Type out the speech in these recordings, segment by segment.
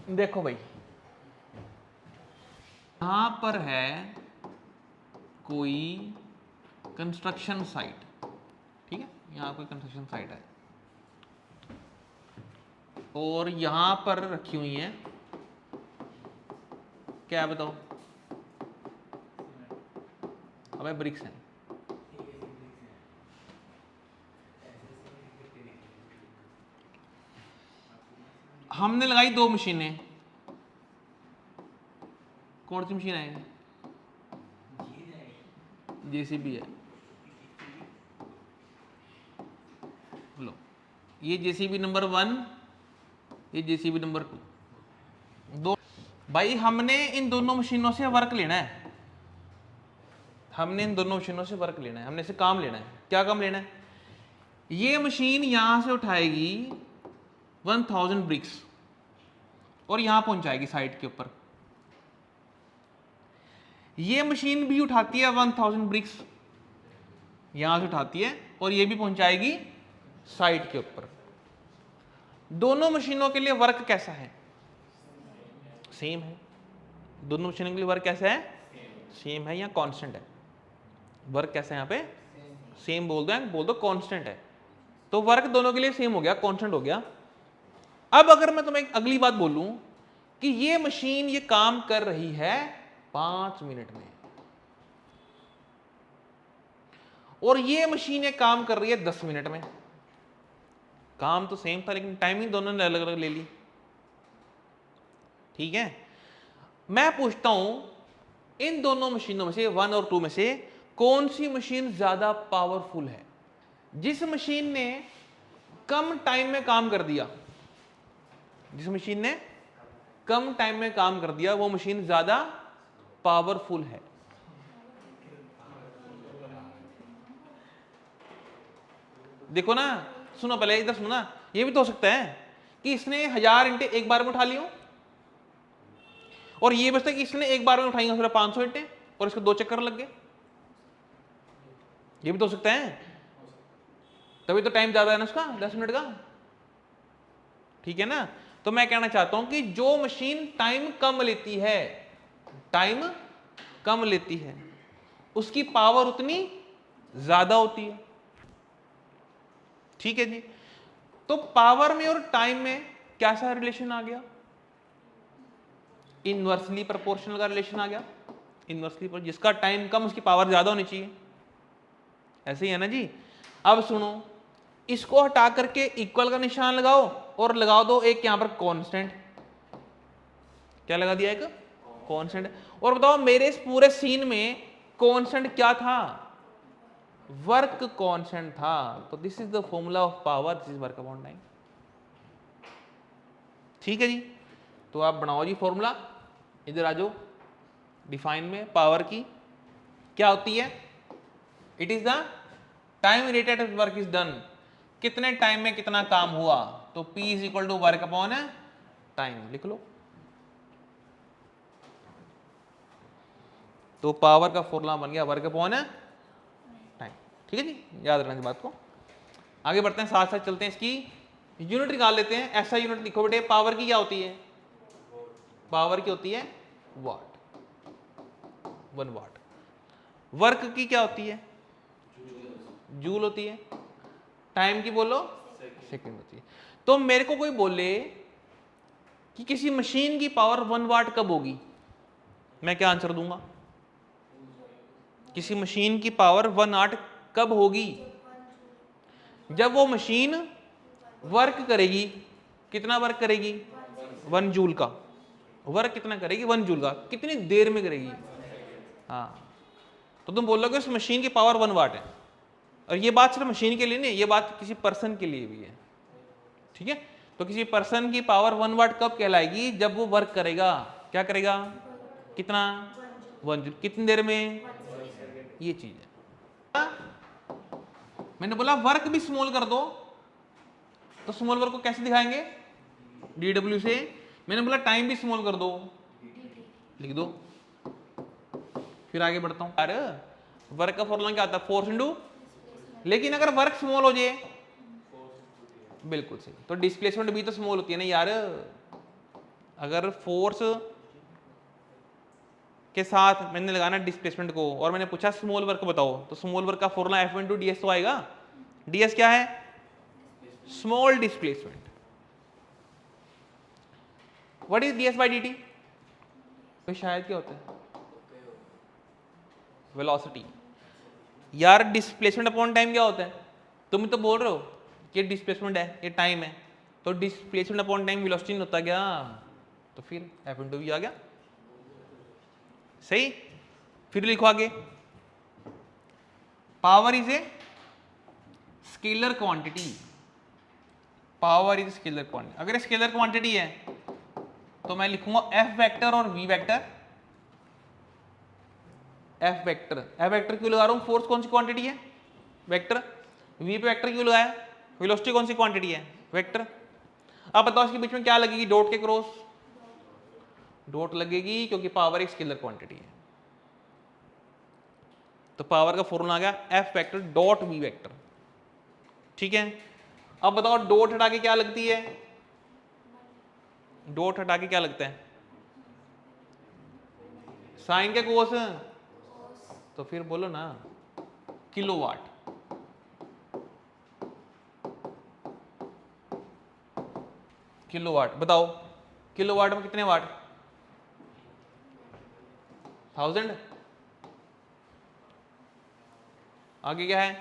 देखो भाई, यहां पर है कोई कंस्ट्रक्शन साइट, ठीक है, यहां कोई कंस्ट्रक्शन साइट है और यहां पर रखी हुई है, क्या बताओ, अबे ब्रिक्स हैं। हमने लगाई दो मशीनें, कौन सी मशीन है? जेसीबी है। लो, ये जेसीबी नंबर 1, ये जेसीबी नंबर 2, दो। भाई हमने इन दोनों मशीनों से वर्क लेना है, हमने इन दोनों मशीनों से वर्क लेना है, हमने इसे काम लेना है। क्या काम लेना है? ये मशीन यहां से उठाएगी 1000 ब्रिक्स और यहां पहुंचाएगी साइट के ऊपर। ये मशीन भी उठाती है 1000 ब्रिक्स, यहां से उठाती है और ये भी पहुंचाएगी साइट के ऊपर। दोनों मशीनों के लिए वर्क कैसा है? सेम है। दोनों मशीनों के लिए वर्क कैसा है? सेम है या कांस्टेंट है? वर्क कैसा है यहाँ पे? सेम बोल दो कांस्टेंट है। तो वर्क दोनों के लिए सेम हो गया, कांस्टेंट हो गया। अब अगर मैं तुम्हें एक अगली बात बोलूं कि ये मशीन ये काम कर रही है 5 मिनट में और ये मशीन ये काम कर रही है 10 मिनट में, काम तो सेम था लेकिन टाइमिंग दोनों ने अलग अलग ले ली, ठीक है। मैं पूछता हूं इन दोनों मशीनों में से 1 और 2 में से कौन सी मशीन ज्यादा पावरफुल है? जिस मशीन ने कम टाइम में काम कर दिया, जिस मशीन ने कम टाइम में काम कर दिया वो मशीन ज्यादा पावरफुल है। देखो ना, सुनो पहले इधर सुनो ना, ये भी तो हो सकता है कि इसने 1000 ईंटें एक बार में उठा ली हो और ये बचता कि इसने एक बार में उठाई 500 ईंटें और इसके 2 चक्कर लग गए। ये भी तो हो सकता है, तभी तो टाइम ज्यादा है ना उसका, 10 मिनट का, ठीक है ना। तो मैं कहना चाहता हूं कि जो मशीन टाइम कम लेती है, टाइम कम लेती है, उसकी पावर उतनी ज्यादा होती है, ठीक है जी। तो पावर में और टाइम में कैसा रिलेशन आ गया? इनवर्सली प्रोपोर्शनल का रिलेशन आ गया। इनवर्सली पर जिसका टाइम कम उसकी पावर ज्यादा होनी चाहिए, ऐसे ही है ना जी। अब सुनो, इसको हटा करके इक्वल का निशान लगाओ और लगा दो एक यहां पर कांस्टेंट। क्या लगा दिया? एक कांस्टेंट। और बताओ मेरे इस पूरे सीन में कांस्टेंट क्या था? वर्क कांस्टेंट था। तो this is the formula of power, this is work upon time, ठीक है जी। तो आप बनाओ जी फॉर्मूला, इधर आ जाओ। डिफाइन में पावर की क्या होती है? It is the time related work is done, कितने टाइम में कितना काम हुआ। तो P is equal to work upon time, लिख लो। तो पावर का फॉर्मूला बन गया वर्क अपॉन टाइम, ठीक है जी, याद रखना इस बात को। आगे बढ़ते हैं, साथ साथ चलते हैं, इसकी यूनिट निकाल लेते हैं। ऐसा यूनिट लिखो बेटे, पावर की क्या होती है? पावर की होती है वाट, 1 वाट। वर्क की क्या होती है? जूल होती है। टाइम की बोलो सेकंड होती है। तो मेरे को कोई बोले कि किसी मशीन की पावर 1 वाट कब होगी, मैं क्या आंसर दूंगा? किसी मशीन की पावर 1 वाट कब होगी? जब वो मशीन वर्क करेगी। कितना वर्क करेगी? 1 जूल का वर्क। कितना करेगी? 1 जूल का। कितनी देर में करेगी? हाँ, तो तुम बोलोगे उस मशीन की पावर 1 वाट है। और ये बात सिर्फ मशीन के लिए नहीं, ये बात किसी पर्सन के लिए भी है, ठीक है। तो किसी पर्सन की पावर 1 वाट कब कहलाएगी? जब वो वर्क करेगा। क्या करेगा? कितना? 1 जूल। कितनी देर में? ये चीज है। मैंने बोला वर्क भी स्मॉल कर दो, तो स्मॉल वर्क को कैसे दिखाएंगे? DW से। मैंने बोला टाइम भी स्मॉल कर दो, लिख दो। फिर आगे बढ़ता हूं। यार वर्क का फॉर्मूला क्या आता है? फोर्स इनटू, लेकिन अगर वर्क स्मॉल हो जाए, बिल्कुल सही, तो डिस्प्लेसमेंट भी तो स्मॉल होती है ना यार। अगर फोर्स के साथ मैंने लगाना डिस्प्लेसमेंट को और मैंने पूछा स्मॉल वर्क बताओ, तो स्मॉल वर्क का फॉर्मूला F × ds तो आएगा। ds क्या है? Small displacement. What is ds/dt? तो शायद क्या होता है? वेलोसिटी। यार डिस्प्लेसमेंट अपॉन टाइम क्या होता है? तुम तो बोल रहे हो कि डिस्प्लेसमेंट है, ये टाइम है, तो डिस्प्लेसमेंट अपॉन टाइम वेलोसिटी नहीं होता क्या? तो फिर F × v आ गया। सही। फिर लिखो आगे, power is a scalar quantity. Power is scalar quantity. अगर स्केलर क्वांटिटी है तो मैं लिखूंगा F वेक्टर और V वेक्टर। F वेक्टर क्यों लगा रहा हूं? फोर्स कौन सी क्वांटिटी है? वेक्टर। V पे वेक्टर क्यों लगाया? वेलोसिटी कौन सी क्वांटिटी है? वेक्टर। अब बताओ इसके बीच में क्या लगेगी? डॉट के क्रॉस डॉट लगेगी, क्योंकि पावर एक स्केलर क्वांटिटी है। तो पावर का फॉर्मूला आ गया F vector dot V vector. ठीक है। अब बताओ डॉट हटा के क्या लगती है? डॉट हटा के क्या लगता है? साइन के कोस। तो फिर बोलो ना, किलोवाट। किलोवाट बताओ, किलोवाट में कितने वाट? 1000। आगे क्या है?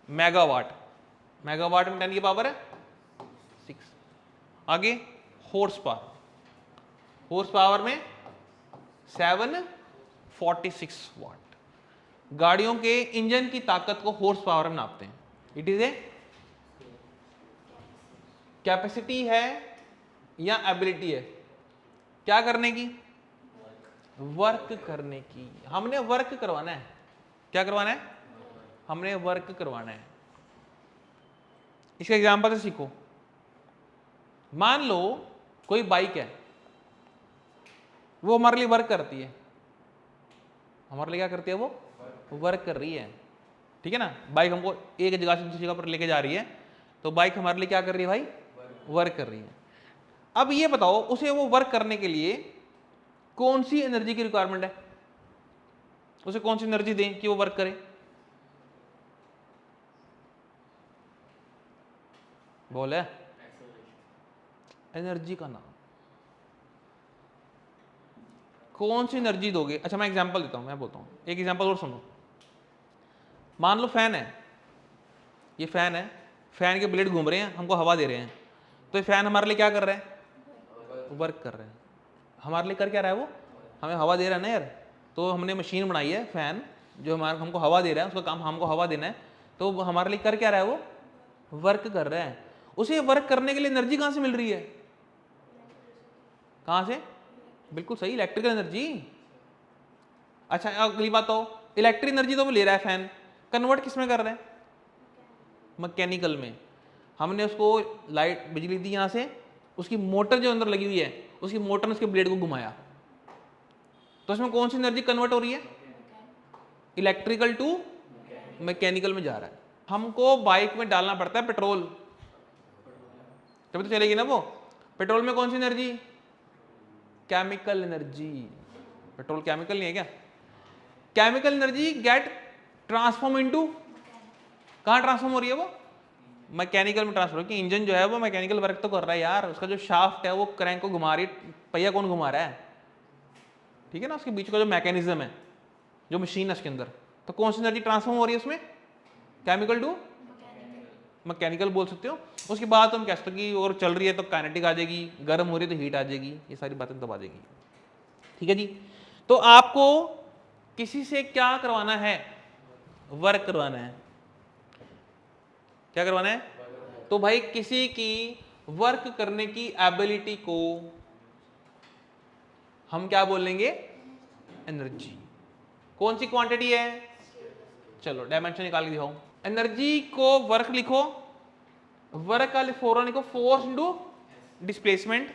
मेगावाट। मेगावाट में 10 की पावर है 6। आगे हॉर्स पावर। हॉर्स पावर में 746 वाट। गाड़ियों के इंजन की ताकत को हॉर्स पावर में नापते हैं। इट इज ए कैपेसिटी है या एबिलिटी है क्या करने की? वर्क करने की। हमने वर्क करवाना है। क्या करवाना है? हमने वर्क करवाना है। इसका एग्जांपल से सीखो। मान लो कोई बाइक है, वो हमारे लिए वर्क करती है। हमारे लिए क्या करती है? वो वर्क कर रही है। ठीक है ना। बाइक हमको एक जगह से दूसरी जगह पर लेके जा रही है, तो बाइक हमारे लिए क्या कर रही है भाई? वर्क कर रही है। अब ये बताओ उसे वो वर्क करने के लिए कौन सी एनर्जी की रिक्वायरमेंट है? उसे कौन सी एनर्जी दें कि वो वर्क करे? बोले एनर्जी का नाम। कौन सी एनर्जी दोगे? अच्छा मैं एग्जांपल देता हूं, मैं बोलता हूं एक एग्जांपल और सुनो। मान लो फैन है, ये फैन है, फैन के ब्लेड घूम रहे हैं, हमको हवा दे रहे हैं, तो ये फैन हमारे लिए क्या कर रहा है? वर्क कर रहा है। हमारे लिए कर क्या रहा है? वो हमें हवा दे रहा है ना यार। तो हमने मशीन बनाई है फैन, जो हमको हवा दे रहा है, उसका काम हमको हवा देना है, तो हमारे लिए कर क्या रहा है? वो वर्क कर रहा है। उसे वर्क करने के लिए एनर्जी कहां से मिल रही है? कहां से? बिल्कुल सही, इलेक्ट्रिकल एनर्जी। अच्छा अगली बात, तो इलेक्ट्रिक एनर्जी तो वो ले रहा है फैन, कन्वर्ट किस में कर रहा है? मैकेनिकल में। हमने उसको लाइट बिजली दी यहां से, उसकी मोटर जो अंदर लगी हुई है, उसकी मोटर ने उसके ब्लेड को घुमाया, तो उसमें कौन सी एनर्जी कन्वर्ट हो रही है? इलेक्ट्रिकल टू मैकेनिकल में जा रहा है। हमको बाइक में डालना पड़ता है पेट्रोल, तभी तो चलेगी ना वो। पेट्रोल में कौन सी energy? Chemical energy. Petrol chemical नहीं है क्या? Chemical energy get transform into, कहां ट्रांसफॉर्म हो रही है वो? मैकेनिकल में ट्रांसफर। कि इंजन जो है वो मैकेनिकल वर्क तो कर रहा है यार, उसका जो शाफ्ट है वो क्रैंक को घुमा रही है, पहिया कौन घुमा रहा है? ठीक है ना। उसके बीच का जो मैकेनिज्म है, जो मशीन है उसके अंदर, तो कौन सी एनर्जी ट्रांसफॉर्म हो रही है उसमें? केमिकल टू मैकेनिकल बोल सकते हो। उसके बाद तुम कह सकते हो कि और चल रही है तो काइनेटिक आ जाएगी, गर्म हो रही है तो हीट आ जाएगी, ये सारी बातें दबा देगी। ठीक है जी। तो आपको किसी से क्या करवाना है? वर्क करवाना है। क्या करवाना है? तो भाई किसी की वर्क करने की एबिलिटी को हम क्या बोलेंगे? एनर्जी। कौन सी क्वांटिटी है? चलो डायमेंशन निकाल के दिखाओ। एनर्जी को वर्क लिखो, वर्क का फॉर्मूला लिखो फोर्स इनटू डिस्प्लेसमेंट।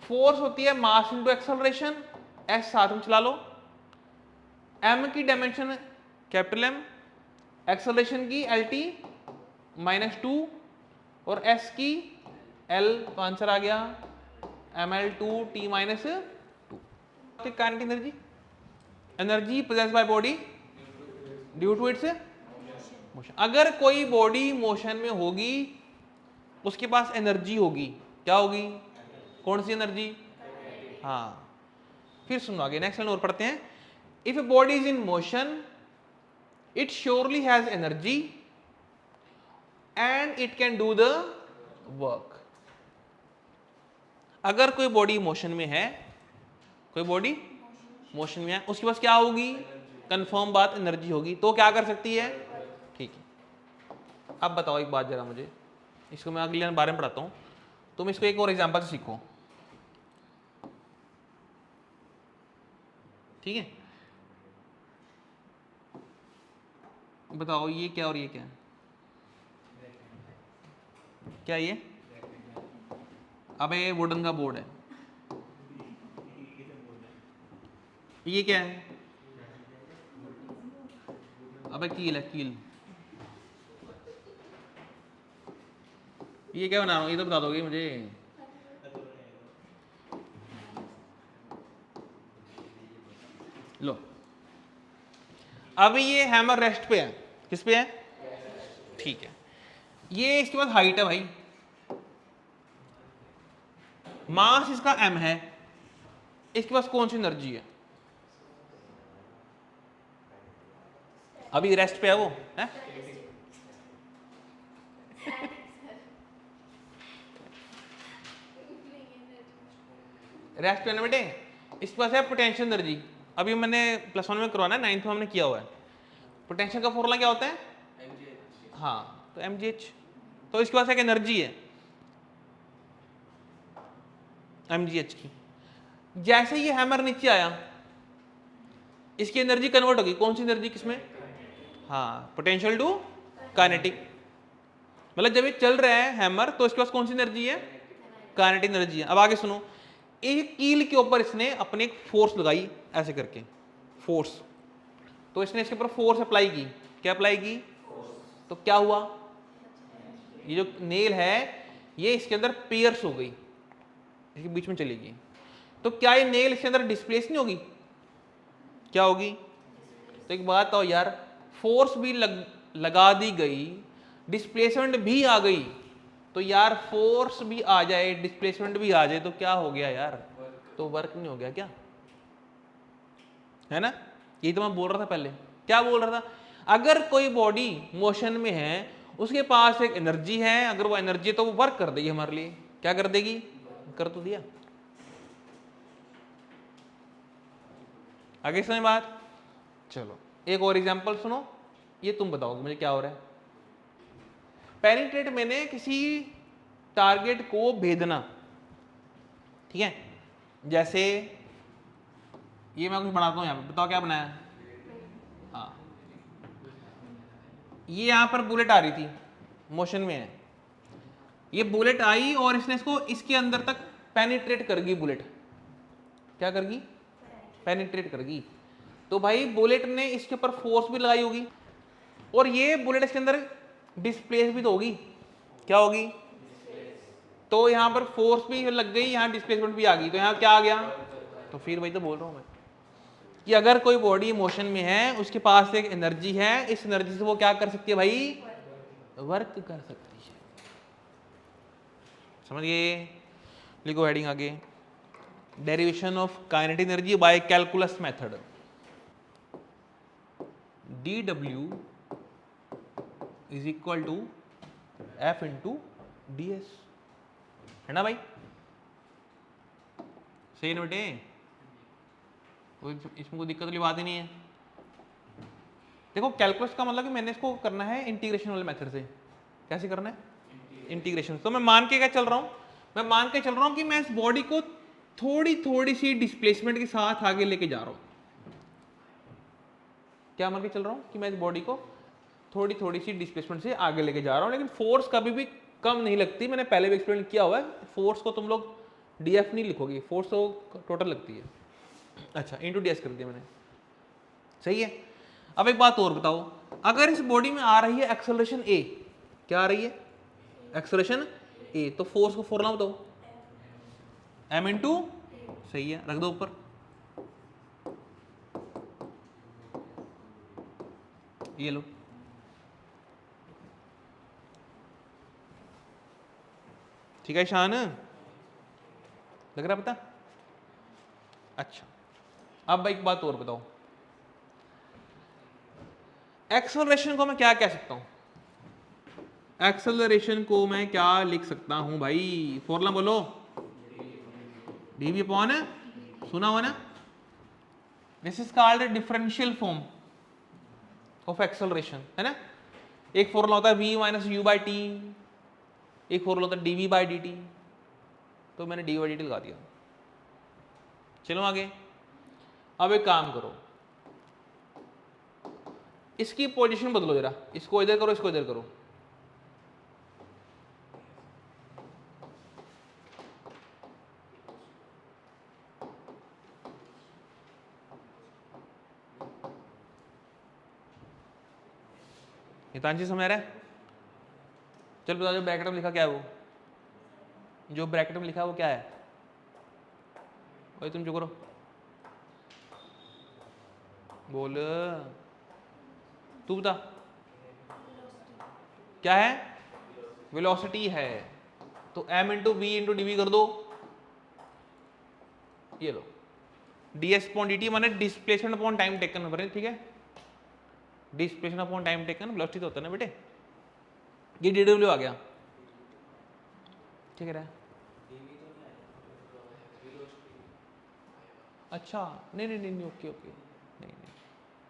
फोर्स होती है मास इनटू एक्सेलरेशन, एस साथ में चला लो। एम की डायमेंशन कैपिटल एम, एक्सेलरेशन की एल टी -2 और एस की एल, तो आंसर आ गया ml2t minus 2। Kinetic energy, energy possessed by body due to its motion. अगर कोई बॉडी मोशन में होगी उसके पास एनर्जी होगी, क्या होगी? कौन सी एनर्जी? हाँ, फिर सुनो आगे, नेक्स्ट लाइन और पढ़ते हैं। If a body is in motion it surely has energy and it can do the work. अगर कोई बॉडी मोशन में है, कोई बॉडी मोशन में है, उसके पास क्या होगी? कंफर्म बात, एनर्जी होगी, तो क्या कर सकती है? ठीक है। अब बताओ एक बात जरा मुझे, इसको मैं अगले बारे में पढ़ाता हूं, तुम इसको एक और एग्जांपल से सीखो, ठीक है? बताओ ये क्या और ये क्या? क्या ये? अब ये वुडन का बोर्ड है, ये क्या है? अबे कील है, कील। ये क्या बना रहा हूँ, ये तो बता दोगे मुझे? लो, अभी ये हैमर रेस्ट पे है, किस पे है? ठीक है। ये इसके बाद हाइट है भाई, मास इसका m है, इसके पास कौन सी एनर्जी है? अभी रेस्ट पे है वो, है? रेस्ट पे है ना बेटे, इसके पास है पोटेंशियल एनर्जी। अभी मैंने +1 में करवाना है, 9th में हमने किया हुआ है। पोटेंशियल का फॉर्मूला क्या होता है? हाँ, तो mgh। तो इसके पास एक एनर्जी है mgh की। जैसे ये हैमर नीचे आया, इसकी एनर्जी कन्वर्ट होगी, कौन सी एनर्जी किसमें? हाँ, पोटेंशियल टू काइनेटिक। मतलब जब ये चल रहा है हैमर तो इसके पास कौन सी एनर्जी है? काइनेटिक एनर्जी है। अब आगे सुनो, एक कील के ऊपर इसने अपने एक फोर्स लगाई, ऐसे करके फोर्स, तो इसने इसके ऊपर फोर्स अप्लाई की। क्या अप्लाई की? तो क्या हुआ? ये जो नेल है ये इसके अंदर पियर्स हो गई, इसके बीच में चली गई, तो क्या ये नेल इसके अंदर डिस्प्लेस नहीं होगी? क्या होगी? तो एक बात आओ यार, फोर्स भी लगा दी गई, डिस्प्लेसमेंट भी आ गई, तो यार फोर्स भी आ जाए, डिस्प्लेसमेंट भी आ जाए, तो क्या हो गया यार? तो वर्क नहीं हो गया क्या? है ना? यही तो मैं बोल रहा था पहले। क्या बोल रहा था? अगर कोई बॉडी मोशन में है, उसके पास एक एनर्जी है, अगर वो एनर्जी तो वो वर्क कर देगी हमारे लिए। क्या कर देगी? कर तो दिया। आगे समझ बात? चलो एक और एग्जांपल सुनो, ये तुम बताओगे मुझे क्या हो रहा है। पेनिट्रेट मैंने किसी टारगेट को भेदना, ठीक है? जैसे ये मैं कुछ बनाता हूं यहां पे, बताओ क्या बनाया? हाँ, ये यहां पर बुलेट आ रही थी, मोशन में है, ये बुलेट आई और इसने इसको इसके अंदर तक पेनिट्रेट कर गई। बुलेट क्या कर गई? पेनिट्रेट कर गई। तो भाई बुलेट ने इसके ऊपर फोर्स भी लगाई होगी, और ये बुलेट इसके अंदर डिस्प्लेस भी तो होगी। क्या होगी? तो यहां पर फोर्स भी लग गई, यहां डिस्प्लेसमेंट भी आ गई, तो यहां क्या आ गया? तो फिर वही तो बोल रहा हूं मैं कि अगर कोई बॉडी मोशन में है, उसके पास एक एनर्जी है, इस एनर्जी से वो क्या कर सकती है भाई? वर्क कर सकती है। समझिए? लिखो हेडिंग आगे, derivation of kinetic energy by calculus method. dw is equal to F into ds, है ना भाई? सही है ना बेटे? इसमें कोई दिक्कत वाली बात ही नहीं है। देखो कैलकुलस का मतलब कि मैंने इसको करना है इंटीग्रेशन वाले मेथड से। कैसे करना है? इंटीग्रेशन। तो मैं मान के क्या चल रहा हूं? मैं मान के चल रहा हूं कि मैं इस बॉडी को थोड़ी थोड़ी सी डिस्प्लेसमेंट के साथ आगे लेके जा रहा हूं। क्या मान के चल रहा हूं? कि मैं इस बॉडी को थोड़ी थोड़ी सी डिस्प्लेसमेंट से आगे लेके जा रहा हूं, लेकिन फोर्स कभी भी कम नहीं लगती। मैंने पहले भी एक्सप्लेन किया हुआ है, फोर्स को तुम लोग df नहीं लिखोगे, फोर्स तो टोटल लगती है। अच्छा, इंटू ds कर दिया मैंने, सही है। अब एक बात और बताओ, अगर इस बॉडी में आ रही है एक्सेलरेशन a, क्या आ रही है? एक्सेलरेशन a, तो फोर्स को फॉर्मूला बताओ। m इंटू, सही है, रख दो ऊपर, ये लो, ठीक है शान, लग रहा पता। अच्छा अब एक बात और बताओ, एक्सेलरेशन को मैं क्या कह सकता हूं, एक्सेलरेशन को मैं क्या लिख सकता हूं भाई, फॉर्मूला बोलो, dv अपॉन, सुना हुआ ना, this is called differential form of acceleration, है ना। एक फॉर्मूला होता है v minus you by T, एक फॉर्मूला होता है dv बाई डी टी, तो मैंने डी बाई डी टी लगा दिया। चलो आगे, अब एक काम करो, इसकी पोजीशन बदलो जरा, इसको इधर करो, इसको इधर करो, हितांशी समझ रहा है। चल बताओ जो ब्रैकेट में लिखा क्या है, वो जो ब्रैकेट में लिखा है वो क्या है, भाई तुम जो करो, बोल, तू बता क्या है, वेलोसिटी है, तो m into v into d कर दो, ये लो, ds अपॉन dt माने डिस्प्लेसमेंट अपॉन टाइम टेकन, ठीक है, displacement upon time taken velocity तो होता है ना बेटे, ये dw आ गया, ठीक है। अच्छा नहीं नहीं नहीं, ओके ओके, नहीं नहीं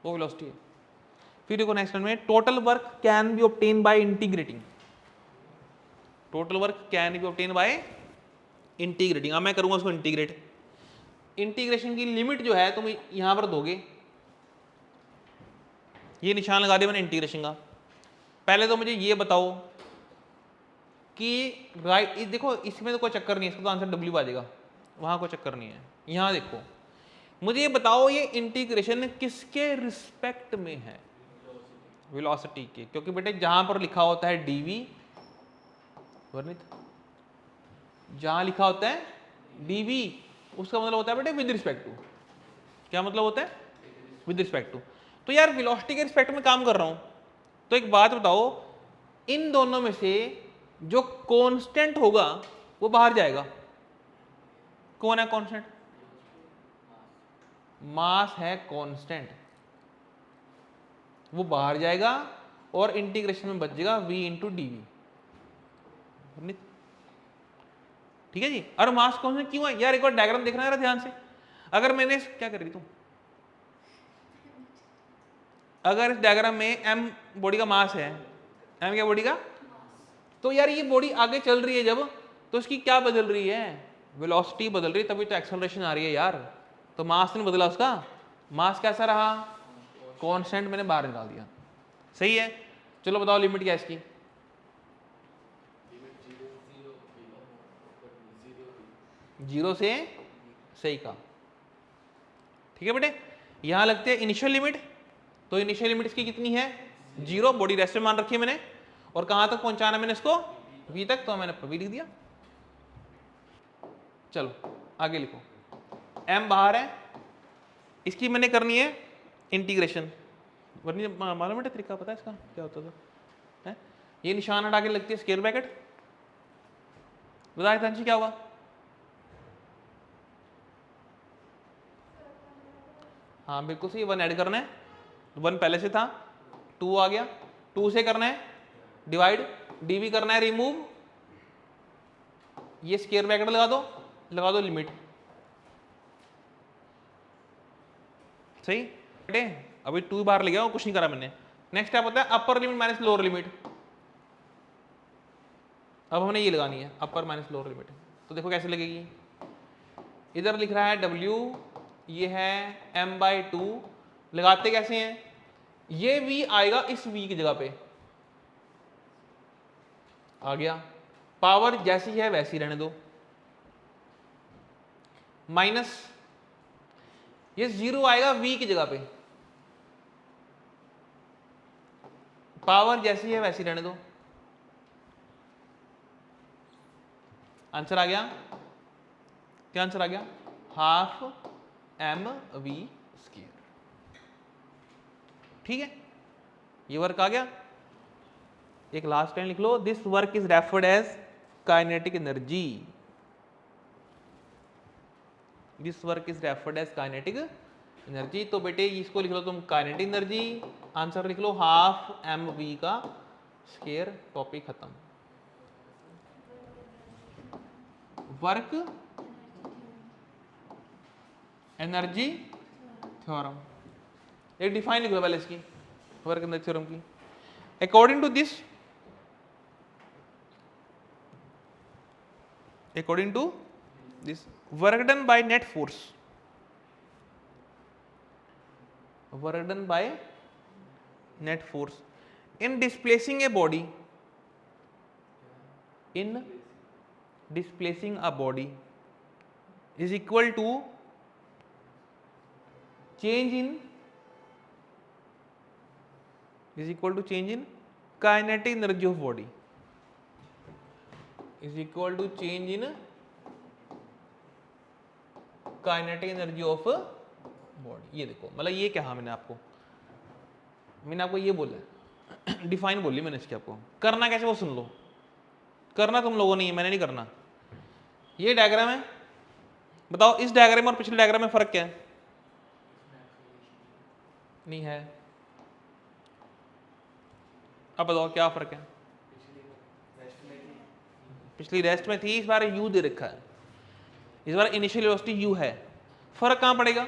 वो वेलोसिटी है। फिर देखो नेक्स्ट में, total work can be obtain by integrating, total work can be obtain by integrating. अब मैं करूंगा उसको इंटीग्रेट, इंटीग्रेशन की लिमिट जो है तुम यहां पर दोगे, ये निशान लगा दिया मैंने इंटीग्रेशन का। पहले तो मुझे ये बताओ कि राइट, देखो इसमें तो कोई चक्कर नहीं है, इसका तो आंसर डब्ल्यू आ जाएगा, वहां कोई चक्कर नहीं है। यहां देखो मुझे ये बताओ ये इंटीग्रेशन किसके रिस्पेक्ट में है, वेलोसिटी के, क्योंकि बेटे जहां पर लिखा होता है dv, वर्णित जहां लिखा होता है dv, उसका मतलब होता है बेटे विद रिस्पेक्ट टू, क्या मतलब होता है, विद रिस्पेक्ट टू। तो यार वेलोसिटी के रिस्पेक्ट में काम कर रहा हूं, तो एक बात बताओ, इन दोनों में से जो कांस्टेंट होगा वो बाहर जाएगा, कौन है कांस्टेंट, मास है कांस्टेंट, वो बाहर जाएगा और इंटीग्रेशन में बच जाएगा v इंटू डी वी, ठीक है जी। और मास कांस्टेंट क्यों है यार, एक बार डायग्राम देखना है ध्यान से, अगर मैंने क्या कर रही तुम, अगर इस डायग्राम में m बॉडी का मास है, m क्या बॉडी का, तो यार ये बॉडी आगे चल रही है जब, तो इसकी क्या बदल रही है, वेलोसिटी बदल रही है, तभी तो एक्सेलरेशन आ रही है यार, तो मास नहीं बदला उसका, मास कैसा रहा, कांस्टेंट, मैंने बाहर निकाल दिया, सही है। चलो बताओ लिमिट क्या है इसकी, जीरो से, सही का, ठीक है बेटे। यहां लगते हैं इनिशियल लिमिट, तो इनिशियल लिमिट इसकी कितनी है, जीरो, बॉडी रेस्ट में मान रखी है मैंने, और कहां तक पहुंचाना मैंने इसको, v तक, तो मैंने v लिख दिया। चलो आगे लिखो, m बाहर है, इसकी मैंने करनी है इंटीग्रेशन, वरनी मालूम है तरीका, पता है इसका क्या होता था, है? ये निशान हटा के लगती है स्क्वायर ब्रैकेट, बताया था क्या होगा, हाँ बिल्कुल सही, 1 ऐड करना है, 1 पहले से था, 2 आ गया, 2 से करना है डिवाइड, dv करना है रिमूव, ये स्क्वायर ब्रैकेट लगा दो लिमिट, सही बेटे। अभी 2 बार ले गया, कुछ नहीं करा मैंने। नेक्स्ट स्टेप होता है upper limit minus lower limit, अब हमने ये लगानी है अपर माइनस लोअर लिमिट, तो देखो कैसे लगेगी, इधर लिख रहा है w, ये है m/2, लगाते कैसे हैं, ये v आएगा इस v की जगह पे, आ गया, पावर जैसी है वैसी रहने दो, माइनस ये 0 आएगा v की जगह पे, पावर जैसी है वैसी रहने दो, आंसर आ गया, क्या आंसर आ गया? Half mv square. ठीक है, ये वर्क आ गया। एक लास्ट लाइन लिख लो, this work is referred as kinetic energy. This work is referred as kinetic energy. तो बेटे इसको लिख लो तुम काइनेटिक एनर्जी, आंसर लिख लो हाफ mv का स्क्वायर, टॉपिक खत्म। वर्क एनर्जी थ्योरम, एक डिफाइन लिख लो पहले इसकी, वर्क एनर्जी थ्योरम की। According to this work done by net force, work done by net force in displacing a body, in displacing a body is equal to change in kinetic energy of body, is equal to change in kinetic energy of body. ये देखो, मतलब ये क्या, मैंने आपको ये बोला, define बोली मैंने इसके, आपको करना कैसे वो सुन लो। करना तुम लोगों ने ही, मैंने नहीं करना। ये डायग्राम है, बताओ इस डायग्राम और पिछले डायग्राम में फर्क क्या है? नहीं है, अब बताओ क्या फर्क है? पिछली रेस्ट में थी, इस बार यू दे रखा है, इस बार इनिशियल वेलोसिटी u है। फर्क कहां पड़ेगा?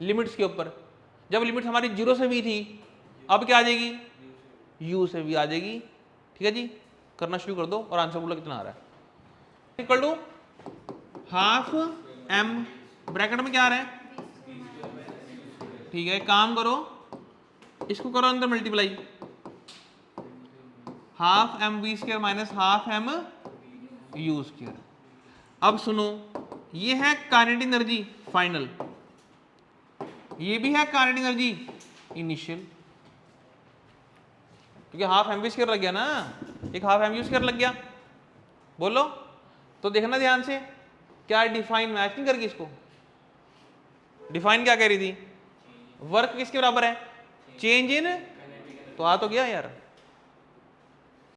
लिमिट्स के ऊपर। जब लिमिट हमारी 0 से v थी, अब क्या आ जाएगी? u से v आ जाएगी। ठीक है जी, करना शुरू कर दो और आंसर बोलो कितना आ रहा है। Equal to half m, bracket में क्या आ रहा है? ठीक है, काम करो, इसको करो अंदर multiply, half mv square minus half m u square. अब सुनो, ये है काइनेटिक एनर्जी फाइनल, ये भी है काइनेटिक एनर्जी इनिशियल, क्योंकि हाफ mv स्क्वायर लग गया ना, एक हाफ mu स्क्वायर लग गया। बोलो तो देखना ध्यान से, क्या डिफाइन मैच नहीं करगी इसको? डिफाइन क्या कह रही थी? वर्क किसके बराबर है? चेंज इन, तो आ तो गया यार,